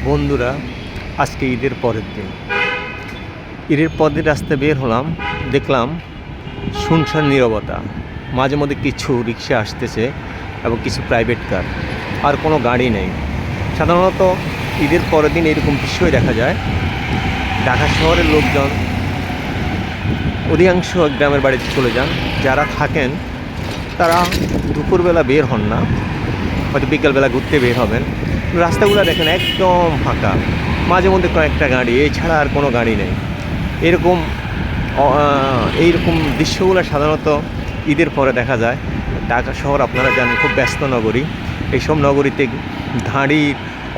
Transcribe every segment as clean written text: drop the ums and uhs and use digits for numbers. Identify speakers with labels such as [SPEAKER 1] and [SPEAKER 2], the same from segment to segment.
[SPEAKER 1] বন্ধুরা, আজকে ঈদের পরের দিন। ঈদের পরের রাস্তায় বের হলাম, দেখলাম শুনশান নীরবতা। মাঝে মধ্যে কিছু রিক্সা আসতেছে এবং কিছু প্রাইভেট কার, আর কোনো গাড়ি নেই। সাধারণত ঈদের পরের দিন এরকম দৃশ্যই দেখা যায়। ঢাকা শহরের লোকজন অধিকাংশ গ্রামের বাড়িতে চলে যান। যারা থাকেন তারা দুপুরবেলা বের হন না, হয়তো বিকেলবেলা ঘুরতে বের হবেন। রাস্তাগুলো দেখেন একদম ফাঁকা, মাঝে মধ্যে কয়েকটা গাড়ি, এছাড়া আর কোনো গাড়ি নেই। এরকম এইরকম দৃশ্যগুলো সাধারণত ঈদের পরে দেখা যায়। ঢাকা শহর আপনারা জানেন খুব ব্যস্ত নগরী। এইসব নগরীতে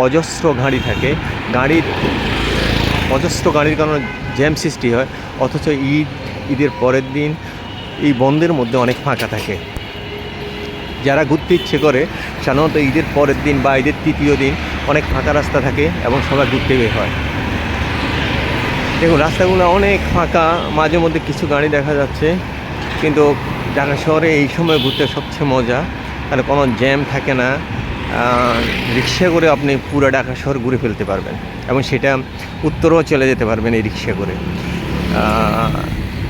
[SPEAKER 1] অজস্র গাড়ি থাকে। অজস্র গাড়ির কারণে জ্যাম সৃষ্টি হয়। অথচ ঈদের পরের দিন এই বন্ধের মধ্যে অনেক ফাঁকা থাকে। যারা ঘুরতে ইচ্ছে করে সাধারণত ঈদের পরের দিন বা ঈদের তৃতীয় দিন অনেক ফাঁকা রাস্তা থাকে এবং সবাই ঘুরতে বের হয়। দেখুন, রাস্তাগুলো অনেক ফাঁকা, মাঝে মধ্যে কিছু গাড়ি দেখা যাচ্ছে। কিন্তু ঢাকা শহরে এই সময় ঘুরতে সবচেয়ে মজা, কারণ কোনো জ্যাম থাকে না। রিক্সা করে আপনি পুরো ঢাকা শহর ঘুরে ফেলতে পারবেন এবং সেটা উত্তরেও চলে যেতে পারবেন এই রিক্সা করে।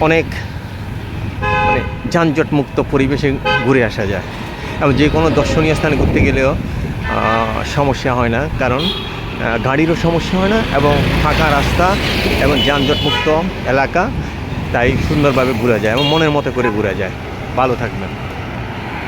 [SPEAKER 1] অনেক যানজটমুক্ত পরিবেশে ঘুরে আসা যায় এবং যে কোনো দর্শনীয় স্থানে ঘুরতে গেলেও সমস্যা হয় না, কারণ গাড়িরও সমস্যা হয় না এবং ফাঁকা রাস্তা এবং যানজটমুক্ত এলাকা, তাই সুন্দরভাবে ঘোরা যায় এবং মনের মতো করে ঘোরা যায়। ভালো থাকবেন।